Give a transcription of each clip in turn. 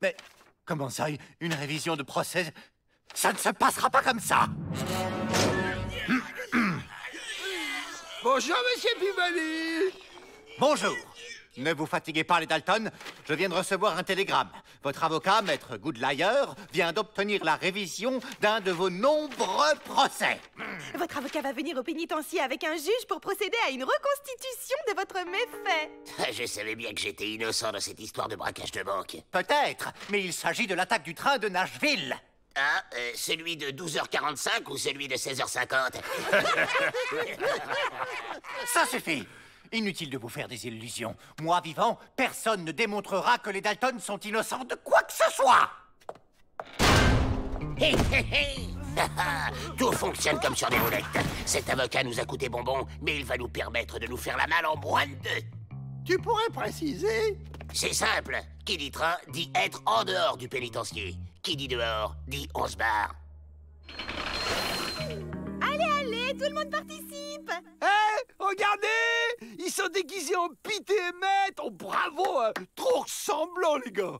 Mais comment ça, une révision de procès? Ça ne se passera pas comme ça. Bonjour, monsieur Pivali. Bonjour. Ne vous fatiguez pas, les Dalton. Je viens de recevoir un télégramme. Votre avocat, maître Goodlier, vient d'obtenir la révision d'un de vos nombreux procès. Votre avocat va venir au pénitencier avec un juge pour procéder à une reconstitution de votre méfait. Je savais bien que j'étais innocent dans cette histoire de braquage de banque. Peut-être, mais il s'agit de l'attaque du train de Nashville. Ah, celui de 12h45 ou celui de 16h50? Ça suffit. Inutile de vous faire des illusions. Moi, vivant, personne ne démontrera que les Dalton sont innocents de quoi que ce soit. Hé, hé, hé. Tout fonctionne comme sur des roulettes. Cet avocat nous a coûté bonbon, mais il va nous permettre de nous faire la malle en moins de 2. Tu pourrais préciser? C'est simple. Qui dit train dit être en dehors du pénitencier. Qui dit dehors dit on se barre. Allez, tout le monde participe. Hé, regardez! Ils sont déguisés en Pete et Matt. Oh, bravo, hein. Trop ressemblant, les gars.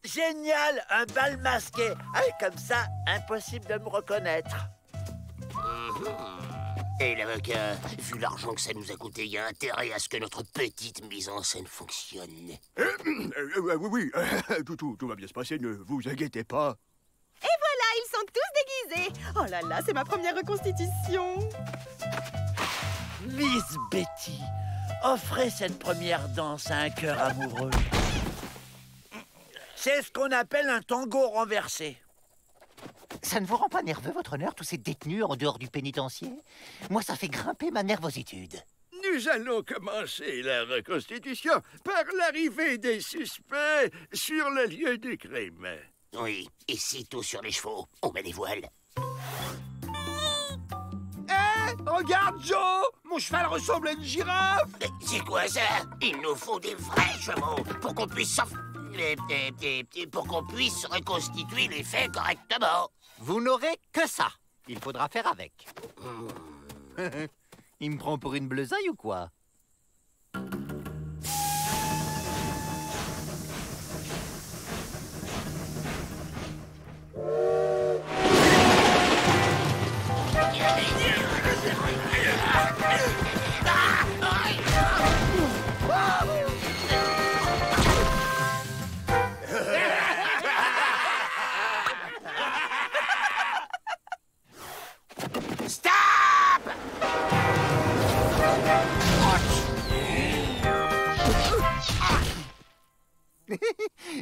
Génial, un bal masqué. Ah, comme ça, impossible de me reconnaître. Et l'avocat, vu l'argent que ça nous a coûté, il y a intérêt à ce que notre petite mise en scène fonctionne. Oui, tout va bien se passer, ne vous inquiétez pas. Et voilà, ils sont tous déguisés. Oh là là, c'est ma première reconstitution. Miss Betty, offrez cette première danse à un cœur amoureux. C'est ce qu'on appelle un tango renversé. Ça ne vous rend pas nerveux, votre honneur, tous ces détenus en dehors du pénitencier? Moi, ça fait grimper ma nervositude. Nous allons commencer la reconstitution par l'arrivée des suspects sur le lieu du crime. Oui, et sitôt sur les chevaux, on met les voiles. Hé, regarde, Joe! Mon cheval ressemble à une girafe! C'est quoi ça? Il nous faut des vrais chevaux pour qu'on puisse pour qu'on puisse reconstituer les faits correctement. Vous n'aurez que ça. Il faudra faire avec. Il me prend pour une bleusaille ou quoi?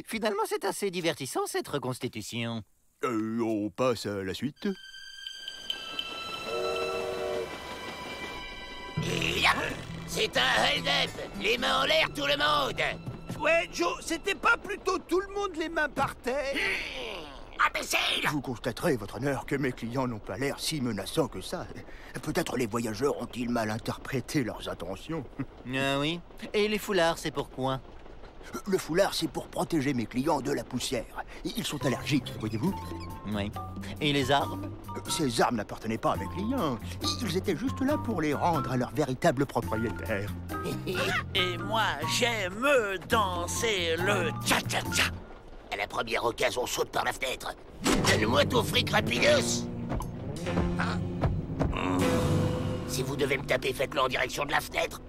Finalement, c'est assez divertissant, cette reconstitution. On passe à la suite. C'est un hold-up. Les mains en l'air, tout le monde. Ouais, Joe, c'était pas plutôt tout le monde les mains par terre? Imbécile! Vous constaterez, votre honneur, que mes clients n'ont pas l'air si menaçants que ça. Peut-être les voyageurs ont-ils mal interprété leurs intentions. Ah oui? Et les foulards, c'est pourquoi? Le foulard, c'est pour protéger mes clients de la poussière. Ils sont allergiques, voyez-vous. Oui. Et les armes? Ces armes n'appartenaient pas à mes clients. Ils étaient juste là pour les rendre à leur véritable propriétaire. Et moi, j'aime danser le cha-cha-cha. À la première occasion, on saute par la fenêtre. Donne-moi ton fric rapidos. Si vous devez me taper, faites-le en direction de la fenêtre.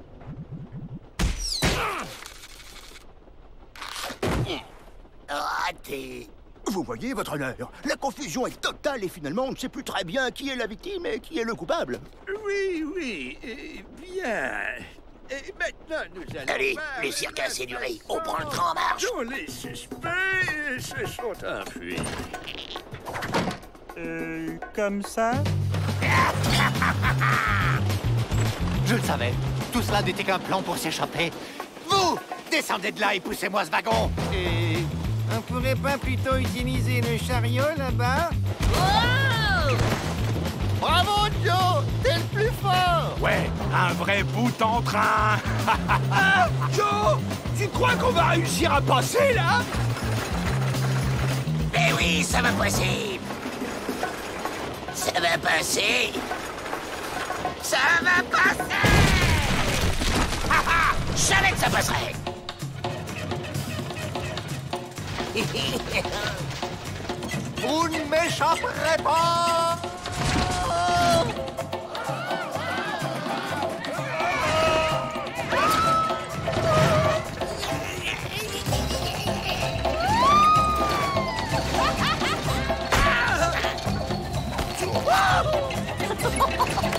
Raté. Vous voyez, votre honneur, la confusion est totale et finalement, on ne sait plus très bien qui est la victime et qui est le coupable. Oui, bien. Et maintenant, nous allons... Allez, le cirque a assez duré. On prend le train en marche. Tous les suspects se sont enfuis. Comme ça? Je le savais. Tout cela n'était qu'un plan pour s'échapper. Vous, descendez de là et poussez-moi ce wagon. Et on pourrait pas plutôt utiliser le chariot là-bas? Bravo, Joe! T'es le plus fort! Ouais, un vrai bout en train. Ah, Joe! Tu crois qu'on va réussir à passer, là? Eh oui, ça va passer. Ça va passer. Ça va passer. Je savais que ça passerait. Vous ne m'échapperez pas!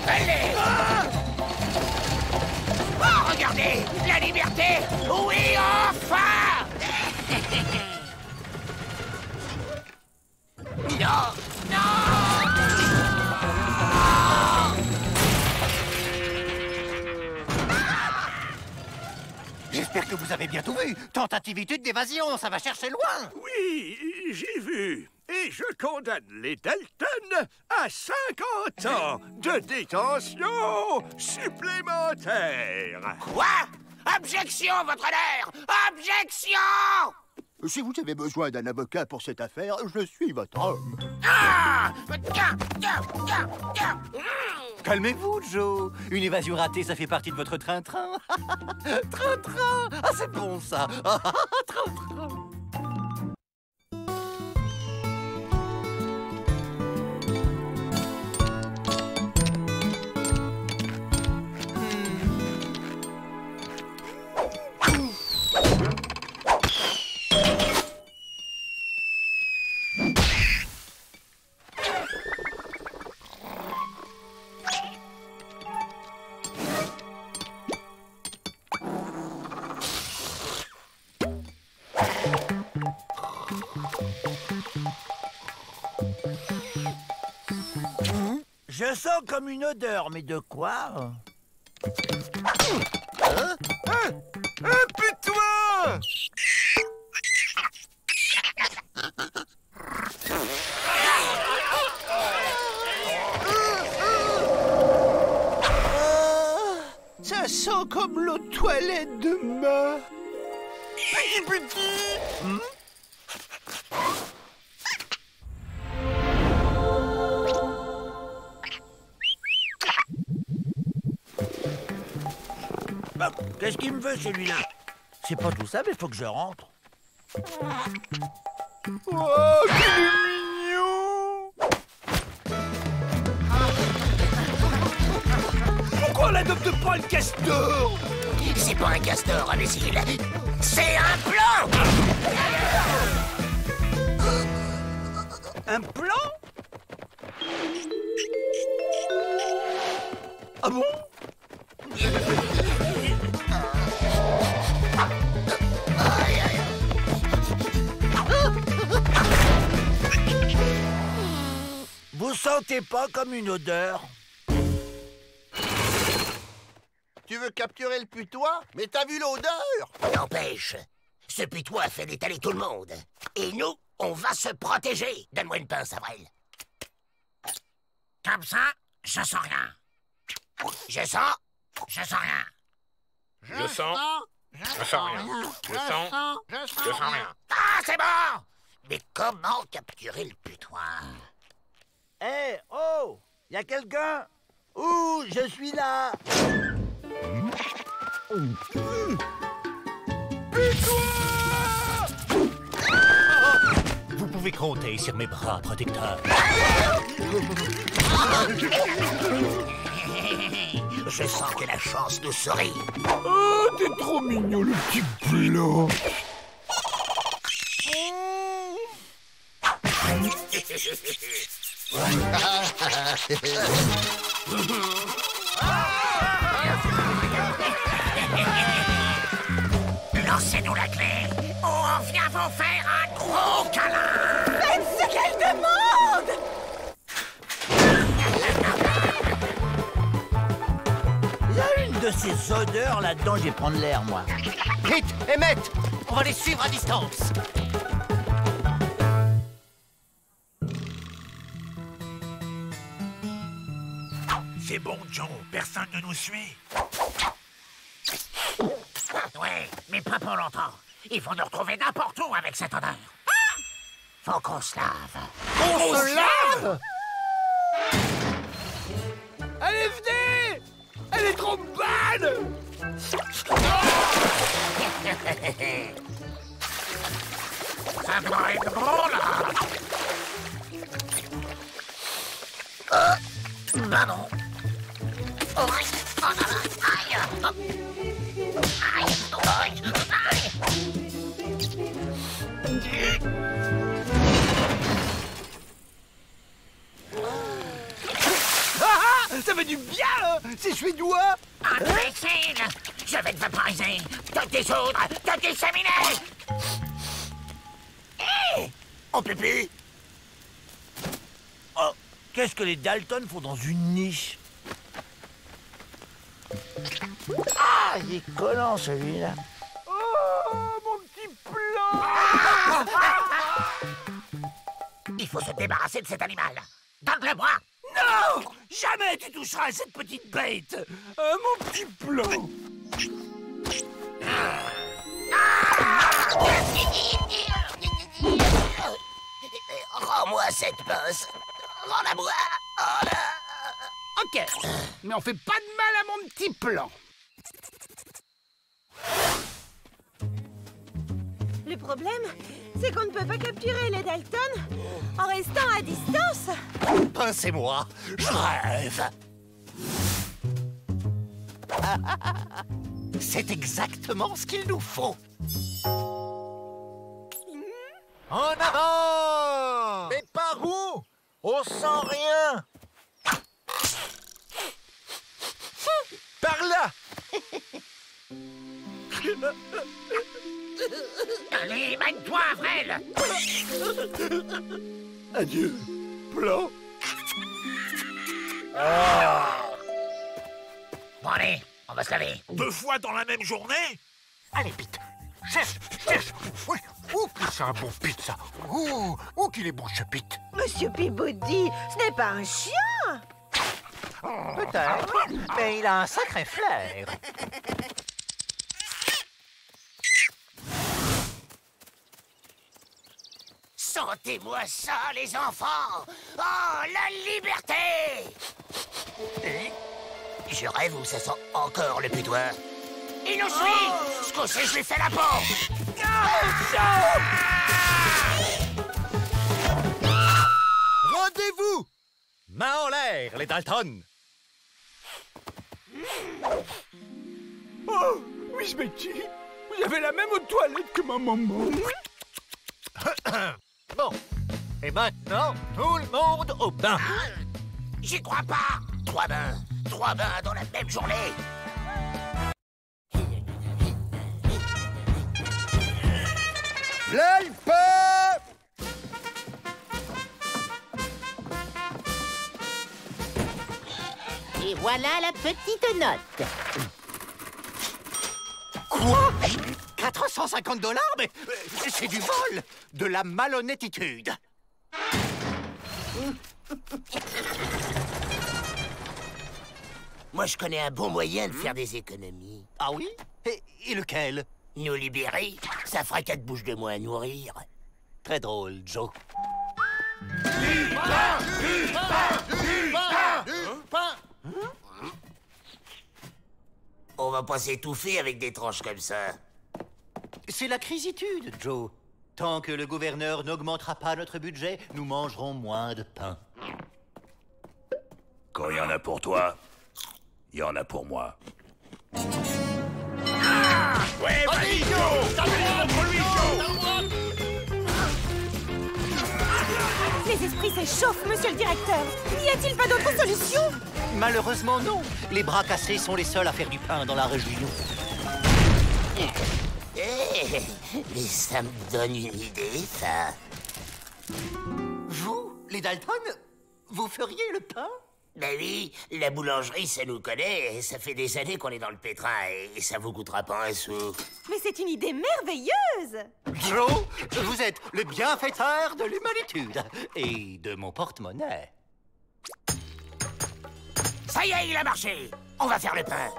Allez! Oh, regardez! La liberté! Oui, enfin! Non! Non! J'espère que vous avez bien tout vu. Tentativité d'évasion, ça va chercher loin. Oui, j'ai vu. Et je condamne les Dalton à 50 ans de détention supplémentaire. Quoi? Objection, votre honneur! Objection! Si vous avez besoin d'un avocat pour cette affaire, je suis votre homme. Ah! Calmez-vous, Joe. Une évasion ratée, ça fait partie de votre train-train. Train-train. Ah, c'est bon, ça. Train-train. Je sens comme une odeur, mais de quoi? Impute-toi! Ça sent comme l'eau de toilette de ma... Petit. Bah, qu'est-ce qu'il me veut, celui-là? C'est pas tout ça, mais faut que je rentre. Oh, qu'il est mignon! Pourquoi on n'adopte pas le castor? C'est pas un castor, imbécile! C'est un plan! Un plan? Ah bon? Vous sentez pas comme une odeur? Tu veux capturer le putois? Mais t'as vu l'odeur? N'empêche, ce putois fait détaler tout le monde. Et nous, on va se protéger. Donne-moi une pince, Avril. Comme ça, je sens rien. Je sens rien. Je sens rien. Je sens rien. Ah, c'est bon! Mais comment capturer le putois? Hé, oh! Y'a quelqu'un? Ouh, je suis là! Vous pouvez compter sur mes bras protecteurs. Je sens que la chance nous sourit. Oh, t'es trop mignon, le petit blanc. Lancez-nous la clé ou on vient vous faire un gros câlin. Faites ce qu'elle demande! Il y a une de ces odeurs là-dedans, je vais prendre l'air, moi. Vite, Emmett, on va les suivre à distance. C'est bon, Joe. Personne ne nous suit. Ouais, mais pas pour longtemps. Ils vont nous retrouver n'importe où avec cette odeur. Faut qu'on se lave. On se lave? Allez, venez! Elle est trop bonne! Pardon. Oh, aïe. Ça fait du bien, hein. C'est suédois. Imbécile! Je vais te vaporiser! Te dissoudre! Te disséminer! Hé! On peut plus! Oh, qu'est-ce que les Dalton font dans une niche? Ah, il est collant celui-là. Oh, mon petit plan. Il faut se débarrasser de cet animal! Donne-le-moi! Non! Jamais tu toucheras à cette petite bête. Mon petit plan. Rends-moi cette bosse! Rends-la-moi! Ok, mais on fait pas de mal à mon petit plan. Le problème, c'est qu'on ne peut pas capturer les Dalton en restant à distance. Pincez-moi, je rêve. C'est exactement ce qu'il nous faut. En avant! Mais par où? On sent rien. Par là! Allez, mène-toi, Frêle! Adieu, plan. Bon, allez, on va se laver. 2 fois dans la même journée? Allez, Pete. Cherche. Oui. Oh, que c'est un bon Pete, ça. Oh, qu'il est bon, ce Pete. Monsieur Peabody, ce n'est pas un chien. Peut-être, mais il a un sacré flair. Sentez-moi ça, les enfants! Oh, la liberté! Je rêve où ça sent encore le putois. Il nous suit! Ce coup-ci, je lui fais la peau! Rendez-vous! Main en l'air, les Dalton. Oh, Miss Betty, vous avez la même toilette que ma maman. Bon, et maintenant, tout le monde au bain. J'y crois pas! 3 bains! 3 bains dans la même journée! L'Alpe! Et voilà la petite note. Quoi? 450 $? Mais c'est du vol! De la malhonnêtitude! Moi, je connais un bon moyen de faire des économies. Ah oui? Et lequel? Nous libérer, ça fera 4 bouches de moins à nourrir. Très drôle, Joe. On va pas s'étouffer avec des tranches comme ça. C'est la crisitude, Joe. Tant que le gouverneur n'augmentera pas notre budget, nous mangerons moins de pain. Quand il y en a pour toi, il y en a pour moi. Ouais, vas-y, Joe! Contre lui, Joe! Les esprits s'échauffent, monsieur le directeur. N'y a-t-il pas d'autre solution? Malheureusement, non. Les bras cassés sont les seuls à faire du pain dans la région. Mais ça me donne une idée, ça. Vous, les Dalton, vous feriez le pain? Ben oui, la boulangerie, ça nous connaît, et ça fait des années qu'on est dans le pétrin, et ça vous coûtera pas un sou. Mais c'est une idée merveilleuse. Joe, vous êtes le bienfaiteur de l'humanitude et de mon porte-monnaie. Ça y est, il a marché. On va faire le pain.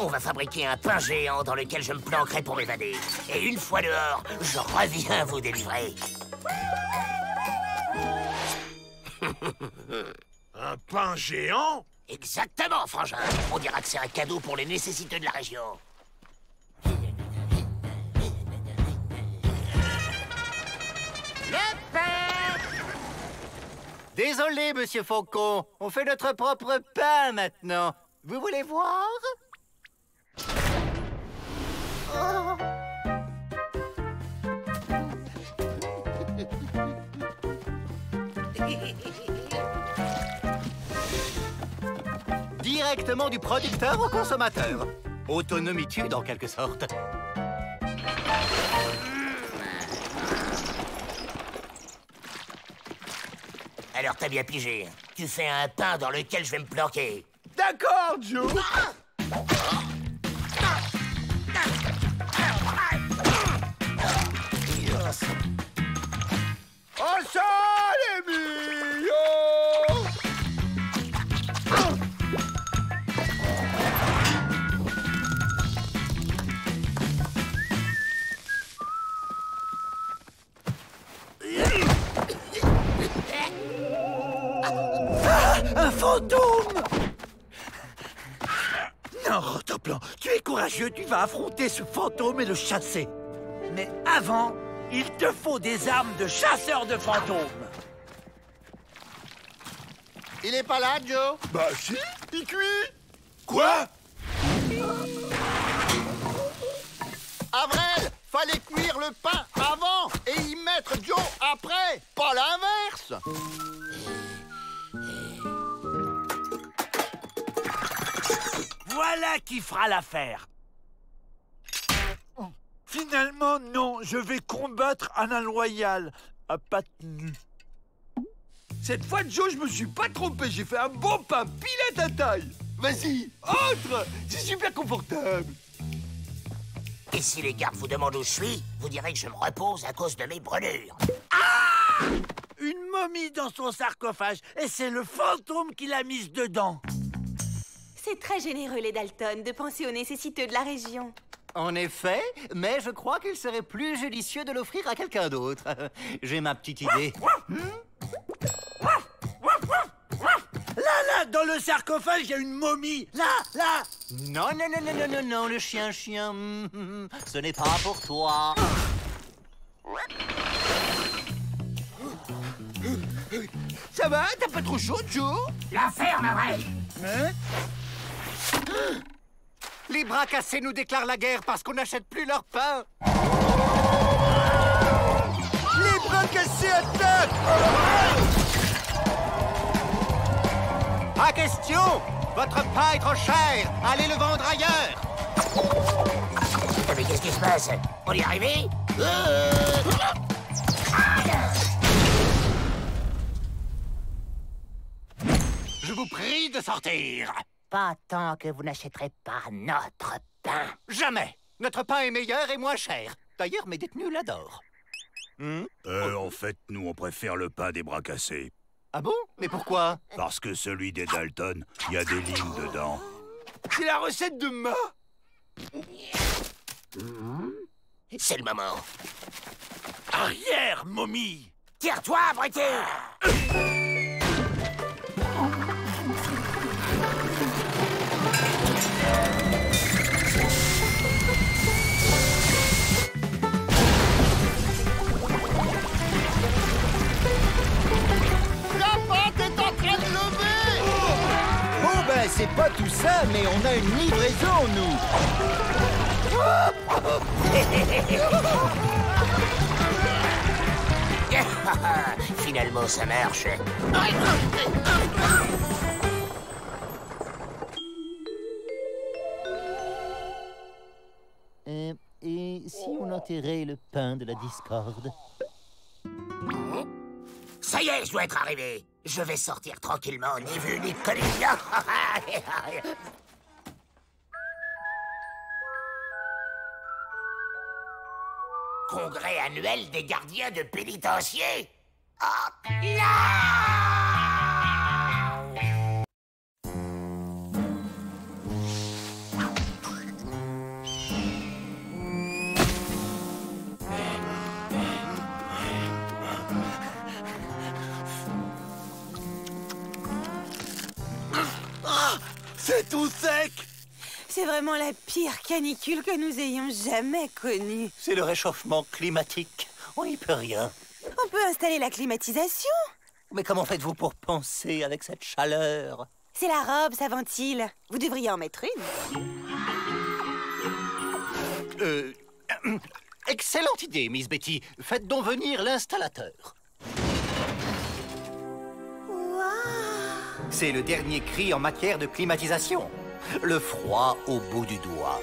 On va fabriquer un pain géant dans lequel je me planquerai pour m'évader. Et une fois dehors, je reviens vous délivrer. Un pain géant? Exactement, frangin. On dira que c'est un cadeau pour les nécessiteux de la région. Le pain! Désolé, monsieur Faucon. On fait notre propre pain maintenant. Vous voulez voir? Oh. Directement du producteur au consommateur. Autonomitude en quelque sorte. Alors t'as bien pigé. Tu fais un pain dans lequel je vais me planquer. D'accord, Joe. Oh, ça, les millions! Un fantôme! Non, Rotoplan, tu es courageux, tu vas affronter ce fantôme et le chasser. Mais avant, il te faut des armes de chasseur de fantômes. Il est pas là, Joe? Bah si, il cuit. Quoi? Avril, fallait cuire le pain avant et y mettre Joe après, pas l'inverse. Voilà qui fera l'affaire. Finalement, non, je vais combattre Alain Loyal à pattes nues. Cette fois, Joe, je me suis pas trompé. J'ai fait un bon pain pile à ta taille. Vas-y, entre. C'est super confortable. Et si les gardes vous demandent où je suis, vous direz que je me repose à cause de mes brûlures. Ah! Une momie dans son sarcophage, et c'est le fantôme qui l'a mise dedans. C'est très généreux, les Dalton, de penser aux nécessiteux de la région. En effet, mais je crois qu'il serait plus judicieux de l'offrir à quelqu'un d'autre. J'ai ma petite idée. Là, dans le sarcophage, il y a une momie. Là. Non, le chien. Ce n'est pas pour toi. Ça va? T'as pas trop chaud, Joe? La ferme, vrai. Hein? Les bras cassés nous déclarent la guerre parce qu'on n'achète plus leur pain. Les bras cassés attaquent! Pas question! Votre pain est trop cher! Allez le vendre ailleurs! Mais qu'est-ce qui se passe? On y est arrivé? Je vous prie de sortir! Pas tant que vous n'achèterez pas notre pain. Jamais! Notre pain est meilleur et moins cher. D'ailleurs, mes détenus l'adorent. En fait, nous, on préfère le pain des bras cassés. Ah bon? Mais pourquoi? Parce que celui des Dalton, il y a des lignes dedans. C'est la recette de Ma. C'est le moment. Arrière, momie. Tire-toi, abruti! C'est pas tout ça, mais on a une livraison, nous. Finalement, ça marche. Et si on enterrait le pain de la discorde? Ça y est, je dois être arrivé. Je vais sortir tranquillement, ni vu ni connu. Congrès annuel des gardiens de pénitencier. Oh, là! C'est tout sec. C'est vraiment la pire canicule que nous ayons jamais connue. C'est le réchauffement climatique. On n'y peut rien. On peut installer la climatisation. Mais comment faites-vous pour penser avec cette chaleur? C'est la robe, ça ventile. Vous devriez en mettre une. Excellente idée, Miss Betty. Faites donc venir l'installateur. C'est le dernier cri en matière de climatisation. Le froid au bout du doigt.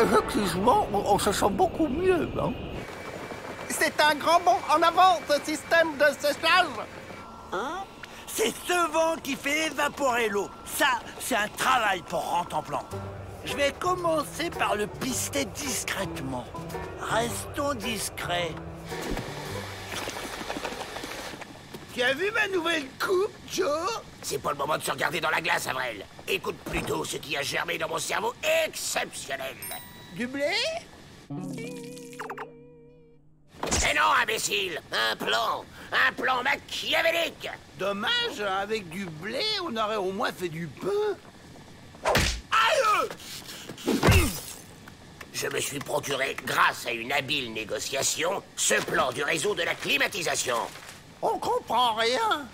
Effectivement, on se sent beaucoup mieux, non? C'est un grand bond en avant, ce système de séchage. Hein? C'est ce vent qui fait évaporer l'eau. Ça, c'est un travail pour Rantanplan. Je vais commencer par le pister discrètement. Restons discrets. Tu as vu ma nouvelle coupe, Joe? C'est pas le moment de se regarder dans la glace, Avril. Écoute plutôt ce qui a germé dans mon cerveau exceptionnel. Du blé? Mais non, imbécile! Un plan machiavélique! Dommage, avec du blé, on aurait au moins fait du pain. Aïe! Je me suis procuré, grâce à une habile négociation, ce plan du réseau de la climatisation. On comprend rien.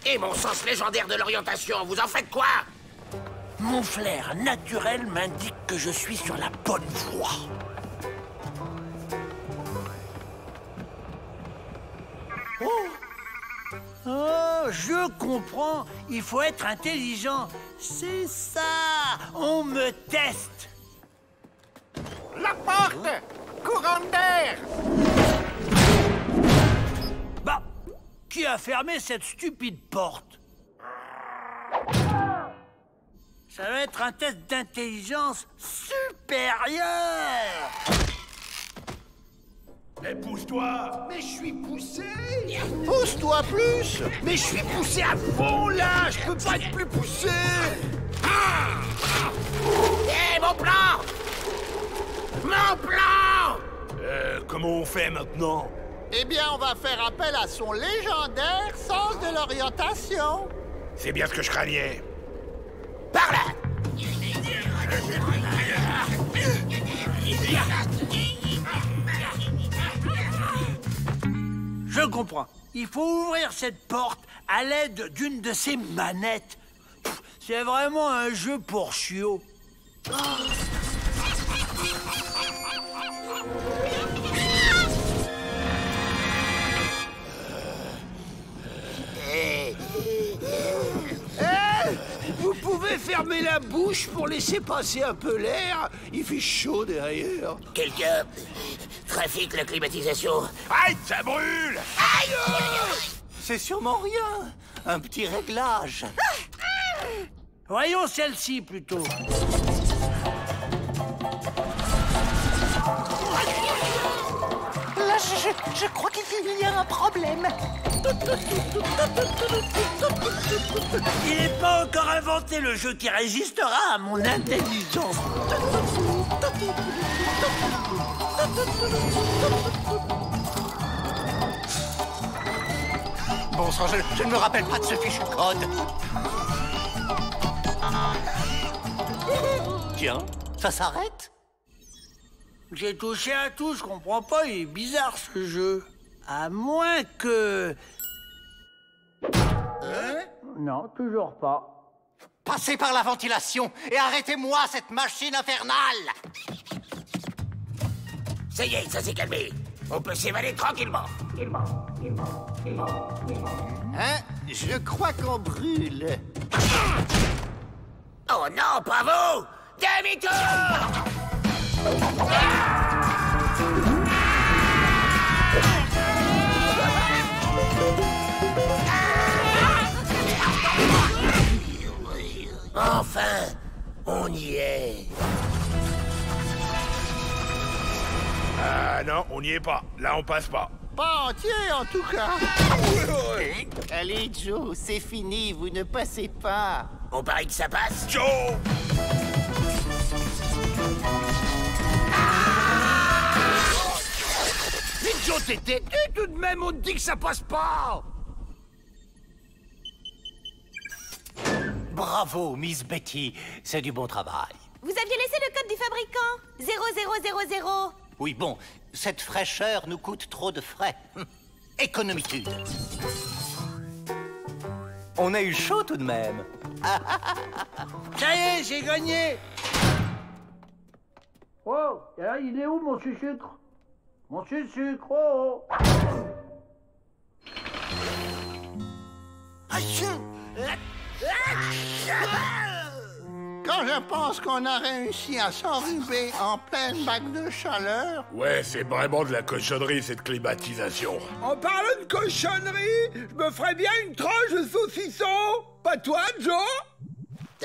Et mon sens légendaire de l'orientation, vous en faites quoi? Mon flair naturel m'indique que je suis sur la bonne voie. Oh, je comprends. Il faut être intelligent. C'est ça. On me teste. La porte! Courant d'air! Bah, qui a fermé cette stupide porte? Ça va être un test d'intelligence supérieure. Mais pousse-toi! Mais je suis poussé! Pousse-toi plus! Mais je suis poussé à fond, là! Je peux pas être plus poussé! Hé, mon plan! Mon plan! Comment on fait maintenant? Eh bien, on va faire appel à son légendaire sens de l'orientation. C'est bien ce que je craignais. Par là! Je comprends. Il faut ouvrir cette porte à l'aide d'une de ces manettes. C'est vraiment un jeu pour chiots. Vous pouvez fermer la bouche pour laisser passer un peu l'air? Il fait chaud derrière. Quelqu'un trafique la climatisation. Aïe, ça brûle! Aïe! C'est sûrement rien. Un petit réglage. Voyons celle-ci plutôt. Là, je crois qu'il y a un problème. Il n'est pas encore inventé le jeu qui résistera à mon intelligence. Bon sang, je ne me rappelle pas de ce fichu code. Tiens, ça s'arrête? J'ai touché à tout, je comprends pas, il est bizarre ce jeu. À moins que... Non, toujours pas. Passez par la ventilation et arrêtez-moi cette machine infernale! Ça y est, ça s'est calmé. On peut s'évader tranquillement. Hein? Je crois qu'on brûle. Oh non, pas vous! Demi-tour! Enfin, on y est. Ah non, on n'y est pas. Là, on passe pas. Pas entier, en tout cas. Allez, Joe, c'est fini, vous ne passez pas. On parie que ça passe? Joe! Mais Joe, t'es têtu tout de même, on te dit que ça passe pas! Bravo, Miss Betty. C'est du bon travail. Vous aviez laissé le code du fabricant. 0000. Oui, bon, cette fraîcheur nous coûte trop de frais. Économitude. On a eu chaud tout de même. Ça y est, j'ai gagné. Oh, il est où mon sucre? Mon sucre, oh. Quand je pense qu'on a réussi à s'enrhuber en pleine vague de chaleur... Ouais, c'est vraiment de la cochonnerie, cette climatisation. En parlant de cochonnerie, je me ferais bien une tranche de saucisson. Pas toi, Joe?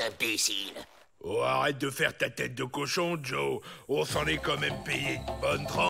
Imbécile. Oh, arrête de faire ta tête de cochon, Joe. On s'en est quand même payé une bonne tranche.